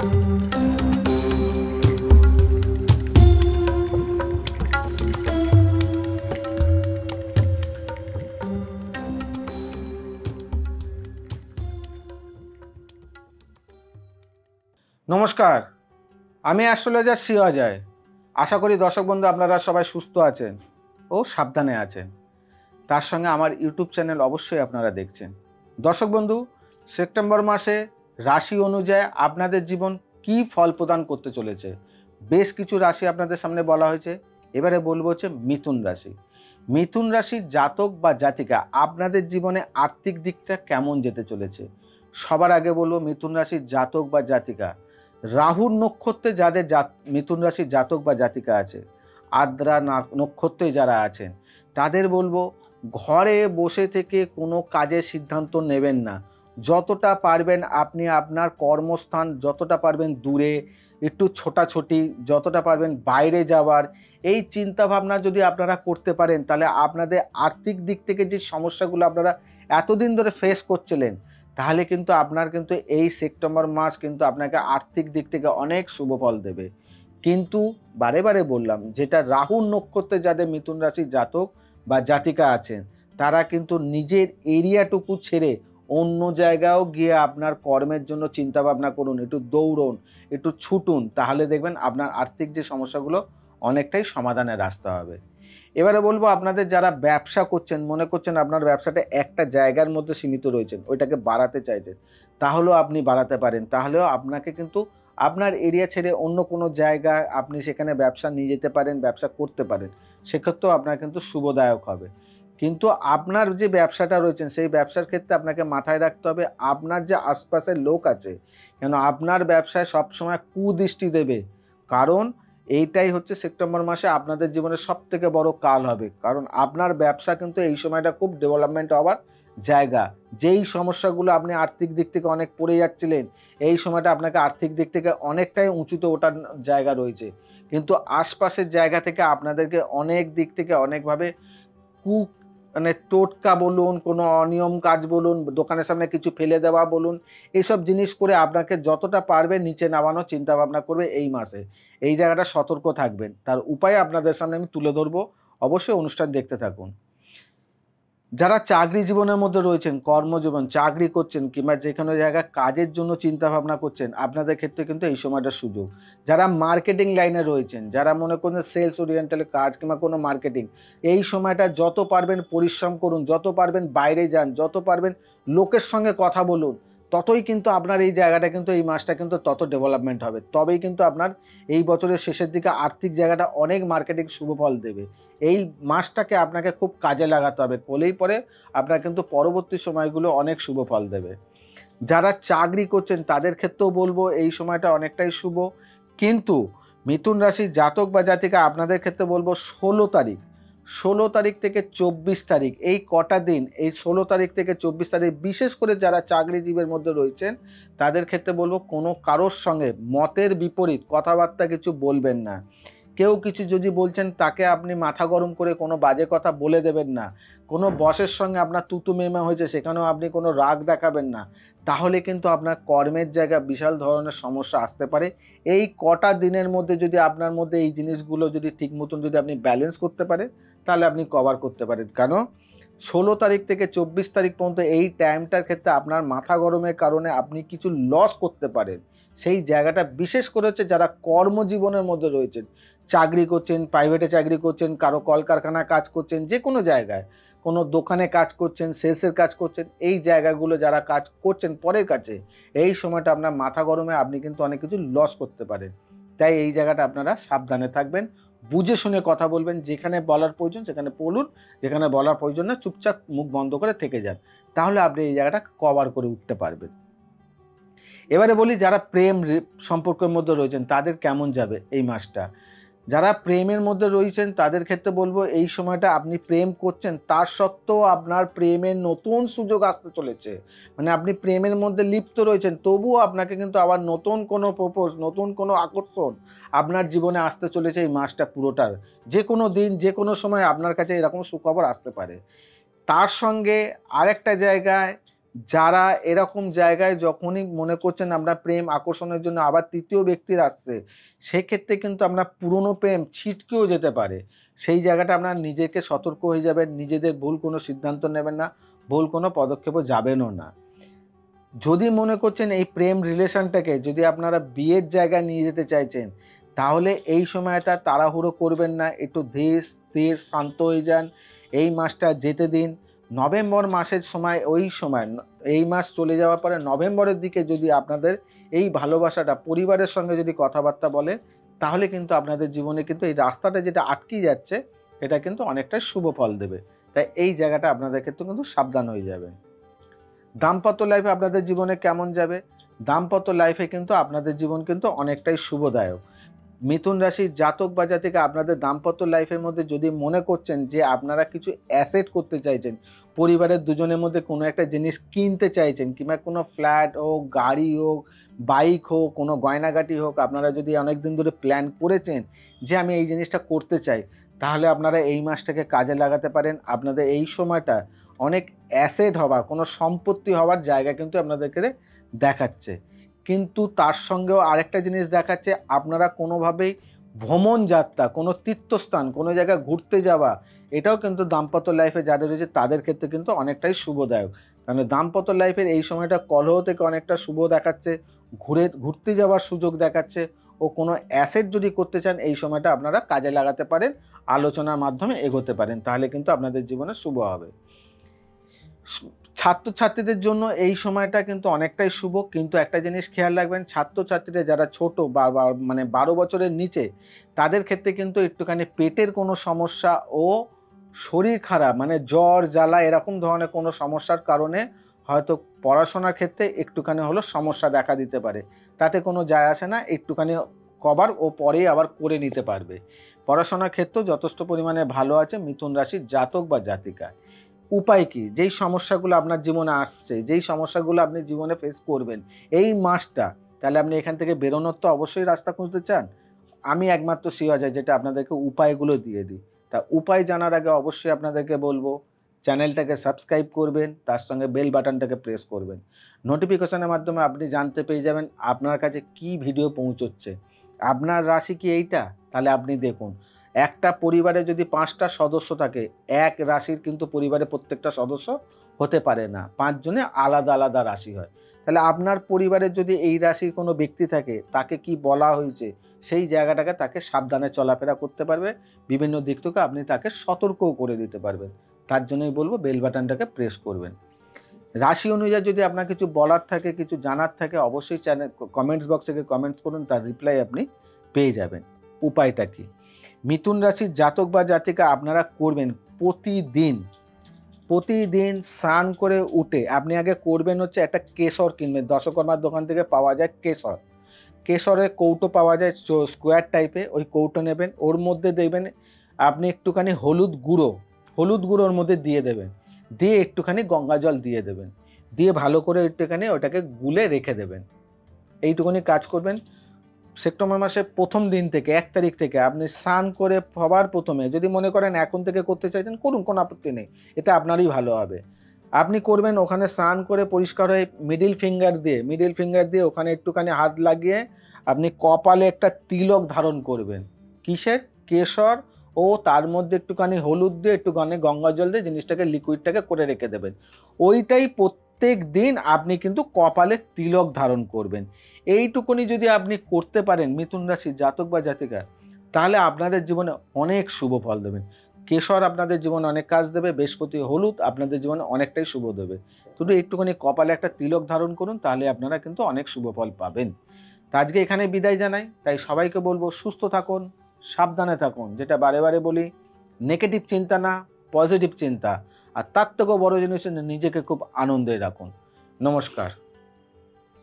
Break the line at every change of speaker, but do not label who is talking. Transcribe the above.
নমস্কার, আমি অ্যাস্ট্রোলজার শ্রী অজয়। আশা করি দর্শক বন্ধু আপনারা সবাই সুস্থ আছেন ও সাবধানে আছেন। তার সঙ্গে আমার ইউটিউব চ্যানেল অবশ্যই আপনারা দেখছেন। দর্শক বন্ধু, সেপ্টেম্বর মাসে রাশি অনুযায়ী আপনাদের জীবন কি ফল প্রদান করতে চলেছে, বেশ কিছু রাশি আপনাদের সামনে বলা হয়েছে। এবারে বলবো হচ্ছে মিথুন রাশি। মিথুন রাশির জাতক বা জাতিকা আপনাদের জীবনে আর্থিক দিকটা কেমন যেতে চলেছে। সবার আগে বলবো মিথুন রাশির জাতক বা জাতিকা, রাহুর নক্ষত্রে যাদের মিথুন রাশির জাতক বা জাতিকা আছে, আদ্রা নক্ষত্রে যারা আছেন, তাদের বলবো ঘরে বসে থেকে কোনো কাজের সিদ্ধান্ত নেবেন না। যতটা পারবেন আপনি আপনার কর্মস্থান, যতটা পারবেন দূরে একটু ছোটাছুটি, যতটা পারবেন বাইরে যাওয়ার এই চিন্তাভাবনা যদি আপনারা করতে পারেন, তাহলে আপনাদের আর্থিক দিক থেকে যে সমস্যাগুলো আপনারা এতদিন ধরে ফেস করছিলেন, তাহলে কিন্তু আপনার কিন্তু এই সেপ্টেম্বর মাস কিন্তু আপনাকে আর্থিক দিক থেকে অনেক শুভ ফল দেবে। কিন্তু বারে বারে বললাম, যেটা রাহুর নক্ষত্রে যাদের মিথুন রাশির জাতক বা জাতিকা আছেন, তারা কিন্তু নিজের এরিয়াটুকু ছেড়ে অন্য জায়গাও গিয়ে আপনার কর্মের জন্য চিন্তাভাবনা করুন, একটু দৌড়ুন, একটু ছুটুন, তাহলে দেখবেন আপনার আর্থিক যে সমস্যাগুলো অনেকটাই সমাধানের রাস্তা হবে। এবারে বলবো আপনাদের যারা ব্যবসা করছেন, মনে করছেন আপনার ব্যবসাটা একটা জায়গার মধ্যে সীমিত রয়েছেন, ওইটাকে বাড়াতে চাইছেন, তাহলেও আপনি বাড়াতে পারেন। তাহলেও আপনাকে কিন্তু আপনার এরিয়া ছেড়ে অন্য কোনো জায়গায় আপনি সেখানে ব্যবসা নিয়ে যেতে পারেন, ব্যবসা করতে পারেন, সেক্ষেত্রেও আপনার কিন্তু শুভদায়ক হবে। কিন্তু আপনার যে ব্যবসাটা রয়েছেন, সেই ব্যবসার ক্ষেত্রে আপনাকে মাথায় রাখতে হবে আপনার যে আশপাশের লোক আছে, কেন আপনার ব্যবসায় সবসময় কুদৃষ্টি দেবে। কারণ এইটাই হচ্ছে সেপ্টেম্বর মাসে আপনাদের জীবনের সবথেকে বড় কাল হবে। কারণ আপনার ব্যবসা কিন্তু এই সময়টা খুব ডেভেলপমেন্ট হওয়ার জায়গা। যেই সমস্যাগুলো আপনি আর্থিক দিক থেকে অনেক পড়ে যাচ্ছিলেন, এই সময়টা আপনাকে আর্থিক দিক থেকে অনেকটাই উঁচুতে ওঠার জায়গা রয়েছে। কিন্তু আশপাশের জায়গা থেকে আপনাদেরকে অনেক দিক থেকে অনেকভাবে কু মানে টোটকা বলুন, কোনো অনিয়ম কাজ বলুন, দোকানের সামনে কিছু ফেলে দেওয়া বলুন, এইসব জিনিস করে আপনাকে যতটা পারবে নিচে নামানোর চিন্তাভাবনা করবে এই মাসে। এই জায়গাটা সতর্ক থাকবেন। তার উপায় আপনাদের সামনে আমি তুলে ধরবো, অবশ্যই অনুষ্ঠান দেখতে থাকুন। যারা চাকরি জীবনের মধ্যে রয়েছেন, কর্মজীবন, চাকরি করছেন কিংবা যে কোনো জায়গায় কাজের জন্য চিন্তাভাবনা করছেন, আপনাদের ক্ষেত্রে কিন্তু এই সময়টা সুযোগ। যারা মার্কেটিং লাইনে রয়েছেন, যারা মনে করেন সেলস ওরিয়েন্টাল কাজ কিংবা কোনো মার্কেটিং, এই সময়টা যত পারবেন পরিশ্রম করুন, যত পারবেন বাইরে যান, যত পারবেন লোকের সঙ্গে কথা বলুন, ততই কিন্তু আপনার এই জায়গাটা কিন্তু এই মাসটা কিন্তু তত ডেভেলপমেন্ট হবে। তবেই কিন্তু আপনার এই বছরের শেষের দিকে আর্থিক জায়গাটা অনেক মার্কেটিং শুভ ফল দেবে। এই মাসটাকে আপনাকে খুব কাজে লাগাতে হবে, করলেই পরে আপনার কিন্তু পরবর্তী সময়গুলো অনেক শুভ ফল দেবে। যারা চাকরি করছেন তাদের ক্ষেত্রেও বলবো এই সময়টা অনেকটাই শুভ। কিন্তু মিথুন রাশির জাতক বা জাতিকা আপনাদের ক্ষেত্রে বলবো 16 তারিখ থেকে 24 তারিখ, এই কটা দিন, এই 16 তারিখ থেকে 24 তারিখ, বিশেষ করে যারা চাকরিজীবীর মধ্যে রয়েছেন তাদের ক্ষেত্রে বলবো কোনো কারোর সঙ্গে মতের বিপরীত কথাবার্তা কিছু বলবেন না। কেউ কিছু যদি বলছেন তাকে আপনি মাথা গরম করে কোনো বাজে কথা বলে দেবেন না। কোনো বসের সঙ্গে আপনার তুতু মেমে হয়েছে, সেখানেও আপনি কোনো রাগ দেখাবেন না। তাহলে কিন্তু আপনার কর্মের জায়গায় বিশাল ধরনের সমস্যা আসতে পারে। এই কটা দিনের মধ্যে যদি আপনার মধ্যে এই জিনিসগুলো যদি ঠিক মতন যদি আপনি ব্যালেন্স করতে পারেন, তাহলে আপনি কভার করতে পারেন। কেন 16 তারিখ থেকে 24 তারিখ পর্যন্ত এই টাইমটার ক্ষেত্রে আপনার মাথা গরমের কারণে আপনি কিছু লস করতে পারেন। সেই জায়গাটা বিশেষ করে হচ্ছে যারা কর্মজীবনের মধ্যে রয়েছেন, চাকরি করছেন, প্রাইভেটে চাকরি করছেন, কারো কলকারখানায় কাজ করছেন, যে কোনো জায়গায় কোনো দোকানে কাজ করছেন, সেলসের কাজ করছেন, এই জায়গাগুলো যারা কাজ করছেন পরের কাছে, এই সময়টা আপনার মাথা গরমে আপনি কিন্তু অনেক কিছু লস করতে পারেন। তাই এই জায়গাটা আপনারা সাবধানে থাকবেন, বুঝে শুনে কথা বলবেন। যেখানে বলার প্রয়োজন সেখানে বলুন, যেখানে বলার প্রয়োজন না চুপচাপ মুখ বন্ধ করে থেকে যান। তাহলে আপনি এই জায়গাটা কভার করে উঠতে পারবেন। এবারে বলি যারা প্রেম সম্পর্কের মধ্যে রয়েছেন তাদের কেমন যাবে এই মাসটা। যারা প্রেমের মধ্যে রয়েছেন তাদের ক্ষেত্রে বলবো এই সময়টা আপনি প্রেম করছেন, তার সত্ত্বেও আপনার প্রেমের নতুন সুযোগ আসতে চলেছে। মানে আপনি প্রেমের মধ্যে লিপ্ত রয়েছেন, তবুও আপনাকে কিন্তু আবার নতুন কোনো প্রপোজ, নতুন কোনো আকর্ষণ আপনার জীবনে আসতে চলেছে এই মাসটা পুরোটার। যে কোনো দিন, যে কোনো সময় আপনার কাছে এরকম সুখবর আসতে পারে। তার সঙ্গে আরেকটা জায়গায় যারা এরকম জায়গায় যখনই মনে করছেন আমরা প্রেম আকর্ষণের জন্য আবার তৃতীয় ব্যক্তির আসছে, সেক্ষেত্রে কিন্তু আপনার পুরনো প্রেম ছিটকেও যেতে পারে। সেই জায়গাটা আপনার নিজেকে সতর্ক হয়ে যাবেন, নিজেদের ভুল কোনো সিদ্ধান্ত নেবেন না, ভুল কোনো পদক্ষেপও যাবেনও না। যদি মনে করছেন এই প্রেম রিলেশনটাকে যদি আপনারা বিয়ের জায়গায় নিয়ে যেতে চাইছেন, তাহলে এই সময়টা তাড়াহুড়ো করবেন না, একটু ধীর স্থির শান্ত হয়ে যান। এই মাসটা যেতে দিন। নভেম্বর মাসের সময় এই মাস চলে যাওয়ার পরে নভেম্বরের দিকে যদি আপনাদের এই ভালোবাসাটা পরিবারের সঙ্গে যদি কথাবার্তা বলে, তাহলে কিন্তু আপনাদের জীবনে কিন্তু এই রাস্তাটা যেটা আটকে যাচ্ছে, এটা কিন্তু অনেকটাই শুভ ফল দেবে। তাই এই জায়গাটা আপনাদের ক্ষেত্রে কিন্তু সাবধান হয়ে যাবেন। দাম্পত্য লাইফে আপনাদের জীবনে কেমন যাবে? দাম্পত্য লাইফে কিন্তু আপনাদের জীবন কিন্তু অনেকটাই শুভদায়ক। মিথুন রাশির জাতক বা জাতিকা আপনাদের দাম্পত্য লাইফের মধ্যে যদি মনে করছেন যে আপনারা কিছু অ্যাসেট করতে চাইছেন, পরিবারের দুজনের মধ্যে কোনো একটা জিনিস কিনতে চাইছেন, কিংবা কোনো ফ্ল্যাট হোক, গাড়ি হোক, বাইক হোক, কোনো গয়নাগাটি হোক, আপনারা যদি অনেক দিন ধরে প্ল্যান করেছেন যে আমি এই জিনিসটা করতে চাই, তাহলে আপনারা এই মাসটাকে কাজে লাগাতে পারেন। আপনাদের এই সময়টা অনেক অ্যাসেট হওয়া, কোনো সম্পত্তি হওয়ার জায়গা কিন্তু আপনাদেরকে দেখাচ্ছে। কিন্তু তার সঙ্গেও আরেকটা জিনিস দেখাচ্ছে, আপনারা কোনোভাবেই ভ্রমণ যাত্রা, কোনো তীর্থস্থান, কোনো জায়গায় ঘুরতে যাওয়া, এটাও কিন্তু দাম্পত্য লাইফে যাদের রয়েছে তাদের ক্ষেত্রে কিন্তু অনেকটাই শুভদায়ক। কারণ দাম্পত্য লাইফের এই সময়টা কলহ থেকে অনেকটা শুভ দেখাচ্ছে, ঘুরতে যাওয়ার সুযোগ দেখাচ্ছে, ও কোনো অ্যাসেট যদি করতে চান এই সময়টা আপনারা কাজে লাগাতে পারেন, আলোচনার মাধ্যমে এগোতে পারেন, তাহলে কিন্তু আপনাদের জীবনে শুভ হবে। ছাত্রছাত্রীদের জন্য এই সময়টা কিন্তু অনেকটাই শুভ, কিন্তু একটা জিনিস খেয়াল রাখবেন, ছাত্রছাত্রীরা যারা ছোট বা মানে 12 বছরের নিচে, তাদের ক্ষেত্রে কিন্তু একটুখানি পেটের কোনো সমস্যা ও শরীর খারাপ মানে জ্বর জ্বালা এরকম ধরনের কোনো সমস্যার কারণে হয়তো পড়াশোনার ক্ষেত্রে একটুখানি হলো সমস্যা দেখা দিতে পারে। তাতে কোনো যায় আসে না, একটুখানি কভার ও পরে আবার করে নিতে পারবে। পড়াশোনার ক্ষেত্রেও যথেষ্ট পরিমাণে ভালো আছে মিথুন রাশির জাতক বা জাতিকা। উপায় কি? যেই সমস্যাগুলো আপনার জীবনে আসছে, যেই সমস্যাগুলো আপনি জীবনে ফেস করবেন এই মাসটা, তাহলে আপনি এখান থেকে বেরোনোর তো অবশ্যই রাস্তা খুঁজতে চান। আমি একমাত্র শিওর যেটা আপনাদেরকে উপায়গুলো দিয়ে দিই। তা উপায় জানার আগে অবশ্যই আপনাদেরকে বলবো, চ্যানেলটাকে সাবস্ক্রাইব করবেন, তার সঙ্গে বেল বাটনটাকে প্রেস করবেন। নোটিফিকেশনের মাধ্যমে আপনি জানতে পেয়ে যাবেন আপনার কাছে কি ভিডিও পৌঁছচ্ছে। আপনার রাশি কি এইটা? তাহলে আপনি দেখুন। একটা পরিবারে যদি ৫টা সদস্য থাকে, এক রাশির কিন্তু পরিবারে প্রত্যেকটা সদস্য হতে পারে না। ৫ জনে আলাদা, আলাদা রাশি হয়। তাহলে আপনার পরিবারের যদি এই রাশির কোনো ব্যক্তি থাকে, তাকে কি বলা হয়েছে, সেই জায়গাটাকে তাকে সাবধানে চলাফেরা করতে পারবে। বিভিন্ন দিক থেকে আপনি তাকে সতর্কও করে দিতে পারবেন। তার জন্যই বলব বেল বাটনটাকে প্রেস করবেন। রাশি অনুযায়ী যদি আপনার কিছু বলার থাকে, কিছু জানার থাকে, অবশ্যই কমেন্টস বক্সে গিয়ে কমেন্টস করুন, তার রিপ্লাই আপনি পেয়ে যাবেন। উপায়টা কি? মিথুন রাশির জাতক বা জাতিকা আপনারা করবেন প্রতিদিন স্নান করে উঠে আপনি আগে করবেন হচ্ছে একটা কেশর কিনবেন। দশকর্মার দোকান থেকে পাওয়া যায় কেশর। কেশরের কৌটো পাওয়া যায় স্কোয়ার টাইপে, ওই কৌটো নেবেন। ওর মধ্যে দেখবেন আপনি একটুখানি হলুদ গুঁড়োর মধ্যে দিয়ে দেবেন। দিয়ে একটুখানি গঙ্গা জল দিয়ে দেবেন। দিয়ে ভালো করে একটুখানি ওটাকে গুলে রেখে দেবেন। এইটুকুনি কাজ করবেন। সেপ্টেম্বর মাসের ১ম দিন থেকে ১ তারিখ থেকে আপনি স্নান করে সবার প্রথমে যদি মনে করেন এখন থেকে করতে চাইছেন করুন, কোনো আপত্তি নেই। এতে আপনারই ভালো হবে। আপনি করবেন ওখানে স্নান করে পরিষ্কার হয়ে মিডল ফিঙ্গার দিয়ে ওখানে একটুখানি হাত লাগিয়ে আপনি কপালে একটা তিলক ধারণ করবেন। কিসের? কেশর, ও তার মধ্যে একটুখানি হলুদ দিয়ে একটুখানি গঙ্গা জল দিয়ে জিনিসটাকে লিকুইডটাকে করে রেখে দেবেন। ওইটাই প্রত্যেক দিন আপনি কিন্তু কপালে তিলক ধারণ করবেন। এইটুকুনি যদি আপনি করতে পারেন মিথুন রাশির জাতক বা জাতিকা, তাহলে আপনাদের জীবনে অনেক শুভ ফল দেবেন। কেশর আপনাদের জীবনে অনেক কাজ দেবে, বৃহস্পতি হলুদ আপনাদের জীবনে অনেকটাই শুভ দেবে। শুধু একটুখানি কপালে একটা তিলক ধারণ করুন, তাহলে আপনারা কিন্তু অনেক শুভ ফল পাবেন। তা আজকে এখানে বিদায় জানাই। তাই সবাইকে বলবো সুস্থ থাকুন, সাবধানে থাকুন। যেটা বারে বারে বলি, নেগেটিভ চিন্তা না, পজিটিভ চিন্তা। আর তার থেকেও বড় জিনিস নিজেকে খুব আনন্দে রাখুন। নমস্কার।